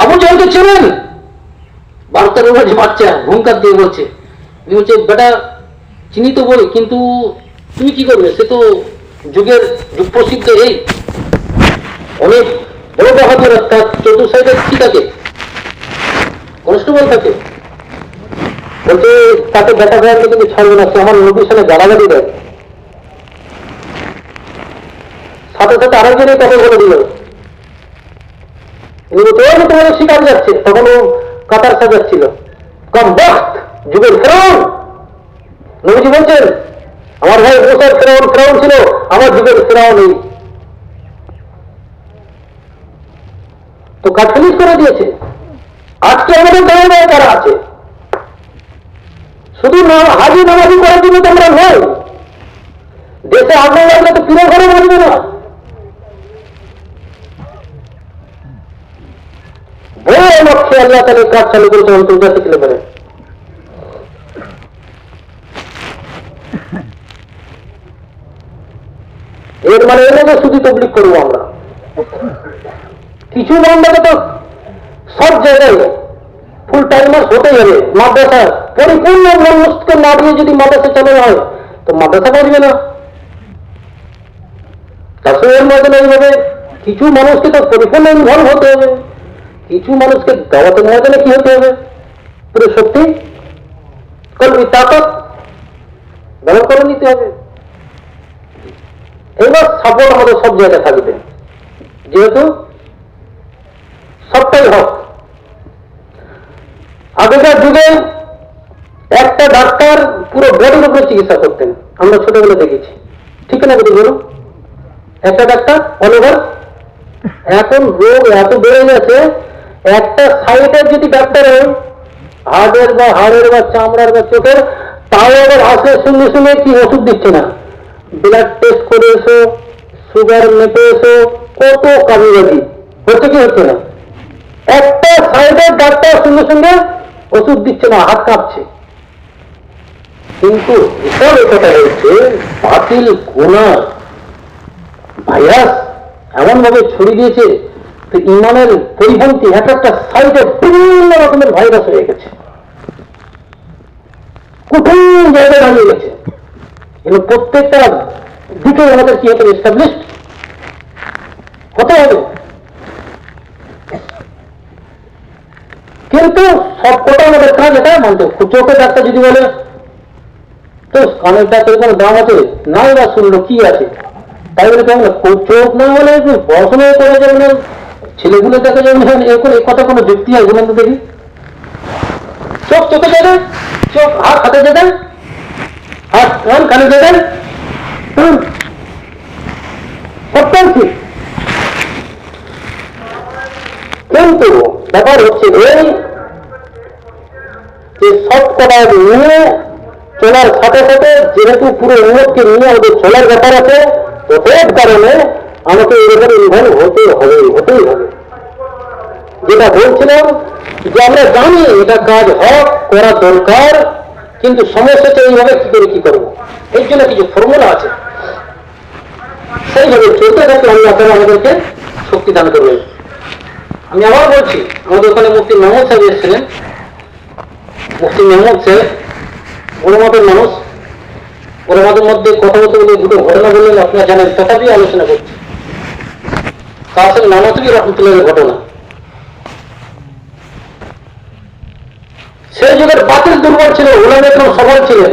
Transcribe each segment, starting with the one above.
আবু জাহেলকে চেনেন? 12-13 বছর বাচ্চা হুঙ্কার দিয়ে বলছে, বলছে বেটা চিনি তো বই, কিন্তু তুমি কি করবে? সে তো যুগ প্রসিদ্ধ এই অনেক বড় বাহাদুর, তার চতুর সাইডে কি থাকে, কনস্টেবল থাকে। বলছে তাকে বেটা ভাইয়াকে কিন্তু ছাড়বে না, সে আমার নবীর সামনে গালাগালি দেয়। সাথে সাথে আরেকজনের কথা বলে দিল, তোমাদের শিকার যাচ্ছে, তখন ও কাতার সাজাচ্ছিল। কম বক্ত যুগের ফেরাউন। নবীজি বলছেন আমার ভাই মুসার ফেরাউন ছিল, আমার যুগের ফেরাউন এই। তো কাজ ফিনিশ করে দিয়েছে। আজকে আমাদের গায়ে তারা আছে, শুধু হাজি নামাজি করার জন্য তোমরা নয়, দেশে আগুন লাগলে তো পুরো ঘরে বলবে না। বড় লক্ষ্যে আল্লাহ তাদের কাজ চালু করেছে আন্তর্জাতিক লেভেলে। এর মানে এলে যে শুধু তবলিগ করবো আমরা, কিছু বান্দাকে তো সব জায়গায় ফুল টাইমার হতে যাবে। মাদ্রাসা পরিপূর্ণ মনস্ক না দিয়ে যদি মাদ্রাসা চালানো হয় তো মাদ্রাসা বাঁচবে না। তার মধ্যে এইভাবে কিছু মানুষকে তো পরিপূর্ণ ইনভলভ হতে হবে, কিছু মানুষকে দাওয়াতের ময়দানে কি হতে হবে, পুরো শক্তি কলবি তাকত ব্যবহার করে নিতে হবে। এবার সফল আমাদের সব জায়গায় থাকবে, যেহেতু সবটাই হক। আগেকার যুগে একটা ডাক্তার পুরো বডির উপরে চিকিৎসা করতেন, আমরা ছোটবেলা দেখেছি, ঠিক না? যদি বলুন, একটা ডাক্তার অল ওভার। এখন রোগ এত বেড়ে গেছে, একটা সাইডের যদি ডাক্তার হয়, হার্টের বা হাড়ের বা চামড়ার বা চোখের, তাও আবার আসে শুনে শুনে কি ওষুধ দিচ্ছে না, ব্লাড টেস্ট করে এসো, সুগার মেপে এসো, কত কাজবাজি হচ্ছে কি হচ্ছে না। একটা সাইডের ডাক্তার সঙ্গে সঙ্গে ওষুধ দিচ্ছে না, হাত কাঁপছে। কিন্তু বিশাল কথা হচ্ছে বাতিল গোনা ভাইরাস এমন ভাবে ছড়িয়ে দিয়েছে, তো ইমানের পরিপন্থী এক একটা সাইডে বিভিন্ন রকমের ভাইরাস হয়ে গেছে, কঠিন জায়গায় দাঁড়িয়ে গেছে। কিন্তু প্রত্যেকটা দিকে আমাদের কি হতে হবে, এস্টাবলিশ হতে হবে। কিন্তু সবকটা আমাদের কাজ এটা মানতে হবে। চোখের ডাক্তার যদি বলে তো কানের ডাক্তার কোনো দাম আছে নাই, বা শুনলো কি আছে, তাই বলে কেমন চোখ না বলে পড়াশোনা করা যাবে না, ছেলেগুলো দেখা যাবে না, এরকম এ কথা কোনো যুক্তি আছে বলুন তো দেখি? চোখ চোখে যাবে, চোখ হাত হাতে যেতেন, হাত কান কানে যেতেন, সবটাই ঠিক। কিন্তু ব্যাপার হচ্ছে এই যে সব কথা নিয়ে চলার সাথে সাথে, যেহেতু পুরো উন্নতকে নিয়ে আমাদের চলার ব্যাপার আছে, ওদের কারণে আমাকে এর ব্যাপারে ইনভলভ হতেই হবে। যেটা বলছিলাম যে আমরা জানি এটা কাজ হক করা দরকার, কিন্তু সমস্যাটা এইভাবে কি করে কি করবো, এর জন্য কিছু ফর্মুলা আছে, সেইভাবে চলতে থাকলে আল্লাহ তাআলা আমাদেরকে শক্তি দান করবে। আমি আবার বলছি, আমাদের ওখানে মুফতি মেহমুদ সাহেব এসেছিলেন। মুফতি মেহমুদ সাহেব বড় মতের মানুষ, বড় মতের মধ্যে কথা বলতে বলে দুটো ঘটনা বললেন, আপনারা জানেন, তথাপি আলোচনা করছি। কাসেম নানতুবি রহমতুল্লাহের ঘটনা। সেই যুগের বাতিল দুর্বল ছিল, উলামা একরাম সবল ছিলেন।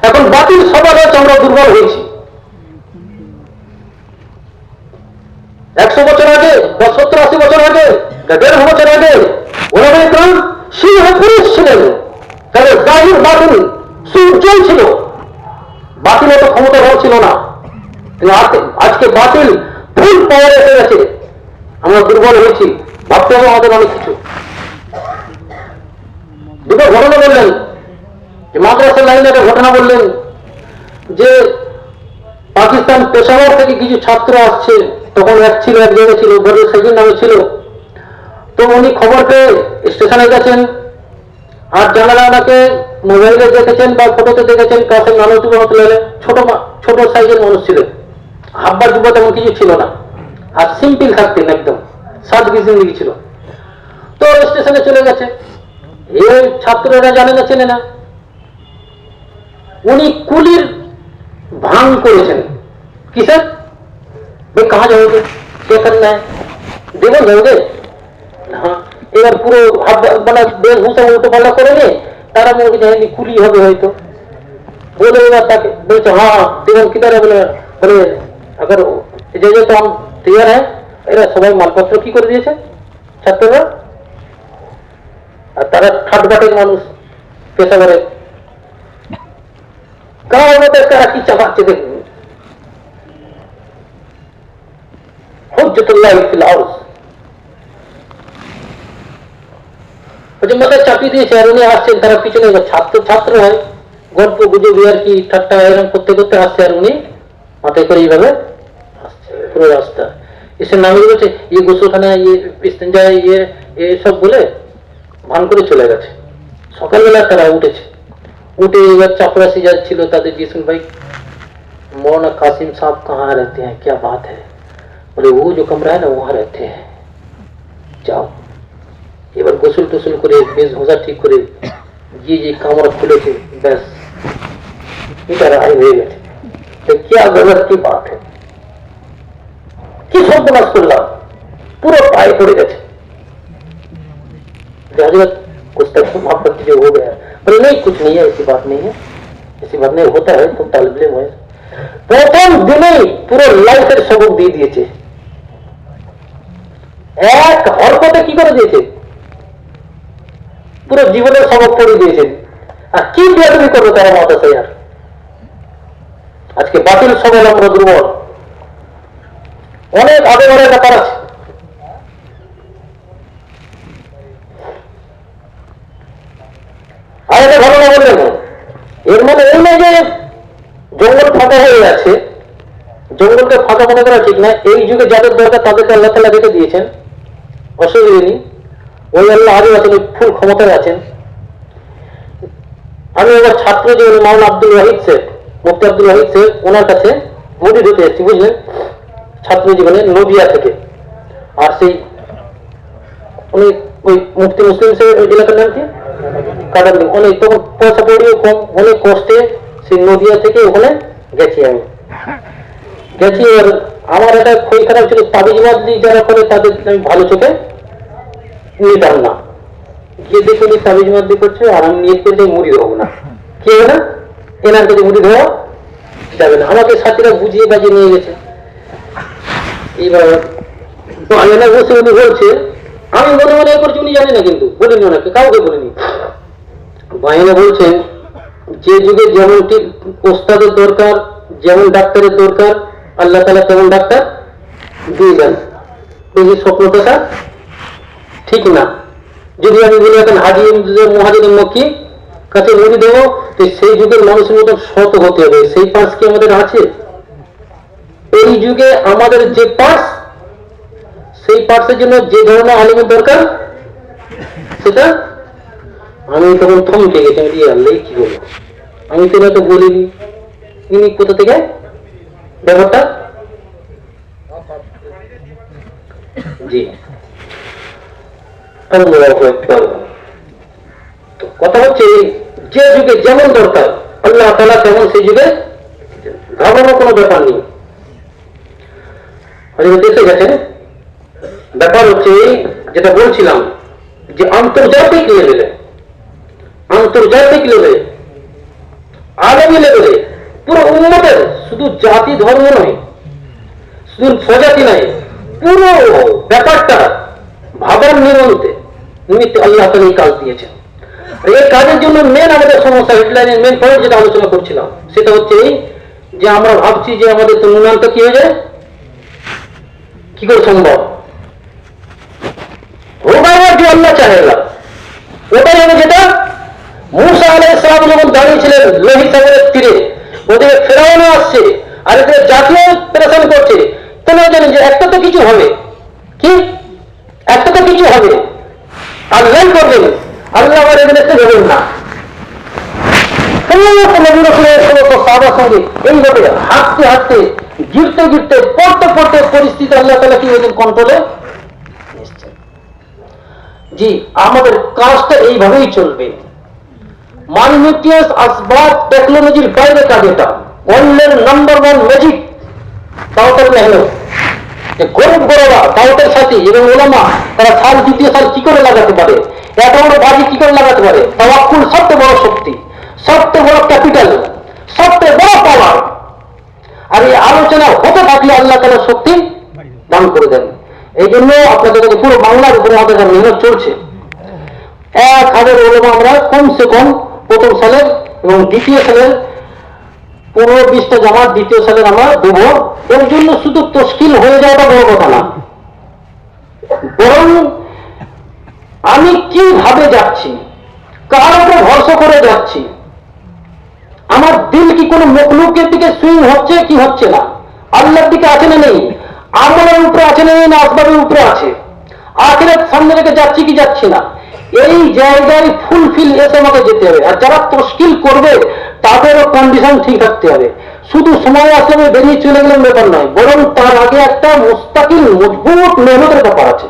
এখন বাতিল সবল হয়েছে, আমরা দুর্বল হয়েছি। 100 বছর আগে বা 70-80 বছর আগে, 150 বছর আগে উলামা একরাম সিংহ পুরুষ ছিলেন, তাদের জাহির বাতিল সুউজ্জ্বল ছিল, বাতিল এত ক্ষমতাধর ছিল না। আজকে বাতিল ফুল পাওয়ার এসে গেছে, আমরা দুর্বল হয়েছি, ভাবতে হবে আমাদের অনেক কিছু। দুটো ঘটনা বললেন, মাদ্রাসার লাইনে একটা ঘটনা বললেন যে পাকিস্তান পেশাওয়ার থেকে কিছু ছাত্র আসছে, তখন এক জায়গায় ছিল, বদর সেদিন নামে ছিল। তো উনি খবর পেয়ে স্টেশনে গেছেন, আর জানালা ওনাকে মোবাইলে দেখেছেন বা ফটোতে দেখেছেন, কাসেম নানতুবি রহমতুল্লাহ ছোট সাইজের মানুষ ছিলেন, হাব্বা জুব্বা তেমন কিছু ছিল না, আর সিম্পল থাকতেন, একদম সাদগি জিন্দিগি ছিল। স্টেশনে চলে গেছে, এই ছাত্ররা জানে না চেনে না, উনি কুলির ভাঙ করেছেন। কিসের? ভাই কাহা যাওগে, কে করনা है, দেবো যাওগে। হ্যাঁ, এবার পুরো মানে বেশভূষা উল্টো পাল্টা করে নিয়ে তারা মনে করছে কুলি হবে হয়তো, বলে এবার তাকে বলছে হ্যাঁ দেবন কিধার বলে বলে अगर যে তো हम तैयार है। এরা সবাই মালপত্র কি করে দিয়েছে ছাত্ররা, আর তারা ঠাটবাটের মানুষ পেশা করে, কার মধ্যে কারা কি চাপাচ্ছে দেখুন। হুজ্জাতুল্লাহ ফিল আরজ মাথায় চাপিয়ে দিয়েছে, আর উনি আসছেন, তারা পিছনে ছাত্র হয়, গল্প গুজব আর কি ঠাট্টা এরকম করতে করতে আসছে, আর উনি মাথায় করে এইভাবে আসছে পুরো রাস্তা। এসে নামে বলছে ইয়ে গোসলখানা, ইয়ে ইস্তেঞ্জা, ইয়ে সব বলে ভান করে চলে গেছে। সকালবেলা তারা উঠেছে, উঠে এবার চাপরাশি যাচ্ছিল, তাদের জিসুন ভাই मौलाना कासिम साहब कहाँ रहते हैं, क्या बात है? बोले वो जो कमरा है ना वहां रहते हैं, जाओ। এবার গোসল টোসল করে বেশভূষা ঠিক করে যে কামরা খুলেছে, ব্যাস এটা রায় হয়ে গেছে। তো কি গজব কি বাত है, কি সর্বনাশ করলাম, পুরো পায়ে পড়ে গেছে। हजरत कुछ तक माफ कर दीजिए, हो गया। बोले नहीं कुछ नहीं है, ऐसी बात नहीं है, ऐसी बात नहीं, होता है, तुम तालिब इल्म है। প্রথম দিনেই পুরো লাইফের সবক দিয়ে দিয়েছে, এক হরকতে কি করে দিয়েছে, পুরো জীবনের সবক পড়ে দিয়েছেন। আর কি বেয়াদবি করবে তারা মাদ্রাসায়। আর আজকে বাতিল সবল আমরা দুর্বল, অনেক আগে বাড়ার ব্যাপার আছে। আর একটা ঘটনা বললেন, এর মানে এই নয় যে জঙ্গল ফাঁকা হয়ে আছে, জঙ্গলকে ফাঁকা মনে করা ঠিক না। এই যুগে যাদের দরকার তাদেরকে আল্লাহ তাআলা রেখে দিয়েছেন, অসুবিধা নেই। ওই আল্লাহ আজও আছেন, ফুল ক্ষমতায় আছেন। আমি এবার ছাত্র জীবনে মাওলানা আব্দুল ওয়াহিদ সাহেব, মুফতি আব্দুল ওয়াহিদ সাহেব, ওনার কাছে মুরিদ হতে এসেছি, বুঝলেন, ছাত্র জীবনে নদিয়া থেকে। আর সেই উনি ওই মুফতি মুসলিম সাহেব ওই এলাকার নাম কি কাটারদিন, অনেক তখন পয়সা পড়িও কম, অনেক কষ্টে সেই নদিয়া থেকে ওখানে গেছি আমি গেছি। আর আমার একটা খই খারাপ ছিল, তাবিজবাদ যারা করে তাদের আমি ভালো চোখে নিতাম না। গিয়ে দেখে উনি তাবিজবাদ করছে, আর আমি নিয়ে করলে মুড়িদ হবো না, কি হবে না, এনার কাছে মুড়িদ হওয়া যাবে না। আমাকে সাথীরা বুঝিয়ে বাজিয়ে নিয়ে গেছে। এইবার বাংলা বসে উনি বলছে, আমি মনে মনে করছি উনি জানে না, কিন্তু বলিনি ওনাকে, কাউকে বলিনি। বাংলা বলছেন যে যুগে যেমন ঠিক ওস্তাদের দরকার, যেমন ডাক্তারের দরকার, আল্লাহ তাআলা তেমন ডাক্তার দিয়ে দেন। এই যে স্বপ্নটা ঠিক না। যদি আমি বলি এখন হাজি মহাজির মক্কি কাছে মুড়ি দেবো, তো সেই যুগের মানুষের মতো শত হতে হবে, সেই পাস কি আমাদের আছে? এই যুগে আমাদের যে পাস, সেই পার্সের জন্য যে ধরনের আলিমের দরকার, সেটা আমি তখন থমকে গেছি। আমি আল্লাহ কি বলবো, আমি তো তো বলিনি, ইনি কোথা থেকে ব্যাপারটা। জি তো কথা হচ্ছে, যে যুগে যেমন দরকার আল্লাহ তাআলা তেমন সেই যুগে ঘাবড়ানোর কোনো ব্যাপার নেই। দেখে গেছেন ব্যাপার হচ্ছে যেটা বলছিলাম, যে আন্তর্জাতিক লেভেলে আলমী লেভেলে পুরো উম্মতের, শুধু জাতি ধর্ম নয়, শুধু স্বজাতি নয়, পুরো ব্যাপারটা ভাবার নিমিত্তে আল্লাহ তাআলা এই কাজ দিয়েছেন। এই কাজের জন্য মেন আমাদের সমস্যা, হেডলাইনের মেন পয়েন্ট যেটা আলোচনা করছিলাম, সেটা হচ্ছে এই যে আমরা ভাবছি যে আমাদের তো নুনান্ত কি হয়ে যায়, কি করে সম্ভব? जो अल्लाह चाहेगा ওটাই হবে, যেটা মুসা আলাইহিস সালাম যখন দাঁড়িয়েছিলেন লোহিত সাগরের তীরে, ওদিকে ফেরাউনও আসছে আর এদিকে জাতীয় প্রেশন করছে, তোমরা জানেন যে একটা তো কিছু হবে, কি একটা তো কিছু হবে, আল্লাহ করবেন, আল্লাহ আমার এখানে দেবেন না। সমস্ত নবী রাসূলের সমস্ত সাহাবার সঙ্গে এইভাবে হাঁটতে হাঁটতে, গিরতে গিরতে, পড়তে পড়তে পরিস্থিতি আল্লাহ তাআলা কি কন্ট্রোলে। জি, আমাদের কাজটা এইভাবেই চলবে। মানিমেটিয়াস আসবাব টেকনোলজির বাইরে কাজ এটা। ওয়ার্ল্ডের নাম্বার 1 ম্যাজিক দাওয়াতের মেহনত। যে গরিব বড়রা দাওয়াতের সাথে এবং ওলামা তারা সাল দ্বিতীয় সাল কি করে লাগাতে পারে, এত বড় বাজি কি করে লাগাতে পারে। তাওয়াক্কুল সবচেয়ে বড় শক্তি, সবচেয়ে বড় ক্যাপিটাল, সবচেয়ে বড় পাওয়ার। আর এই আলোচনা হতে থাকলে আল্লাহ তাআলা শক্তি দান করে দেন। এই জন্য আপনাদের কাছে পুরো বাংলার উপরে আমাদের মেহনত চলছে। 1000 ওলামা আমরা কমসে কম প্রথম সালের এবং দ্বিতীয় সালের 15-20টা জামাত দ্বিতীয় সালের আমরা দেব। এর জন্য শুধু তশকিল হয়ে যাওয়াটা বড় কথা না, বরং আমি কিভাবে যাচ্ছি, কার উপর ভরসা করে যাচ্ছি, আমার দিল কি কোনো মখলুকের দিকে সুইং হচ্ছে কি হচ্ছে না, আল্লাহর দিকে আছে না নেই, আমলের উপরে আছে না নেই, না আসবাবের উপরে আছে, আখিরাত সামনে রেখে যাচ্ছি কি যাচ্ছি না, এই জায়গায় ফুলফিল এসে আমাকে যেতে হবে। আর যারা তশকিল করবে তাদেরও কন্ডিশন ঠিক রাখতে হবে। শুধু সময় আসলে বেরিয়ে চলে গেলে ব্যাপার নয়, বরং তার আগে একটা মুস্তাকিল মজবুত মেহনতের ব্যাপার আছে।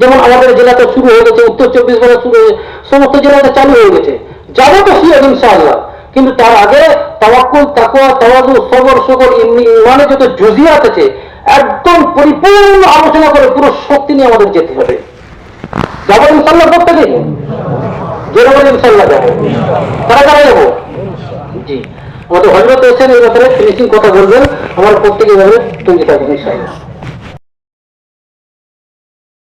যেমন আমাদের জেলাতে শুরু হয়ে গেছে, উত্তর 24 পরগনা শুরু হয়ে সমস্ত জেলাতে চালু হয়ে গেছে, যাবো তো সিয়াদ ইনশাআল্লাহ। কিন্তু তার আগে তাওয়াক্কুল, তাকওয়া, তাওয়াজু, সবর, শুকর, ইমানে যত জুজিয়াত আছে একদম পরিপূর্ণ আলোচনা করে পুরো শক্তি নিয়ে আমাদের যেতে হবে। যাবো ইনশাআল্লাহ প্রত্যেকে, জোরে বলে ইনশাআল্লাহ যাবো। তারা কারা যাবো? জি, আমাদের হযরত হোসেন এই ব্যাপারে ফিনিশিং কথা বলবেন, আমার প্রত্যেকে এভাবে তৈরি থাকবেন ইনশাআল্লাহ।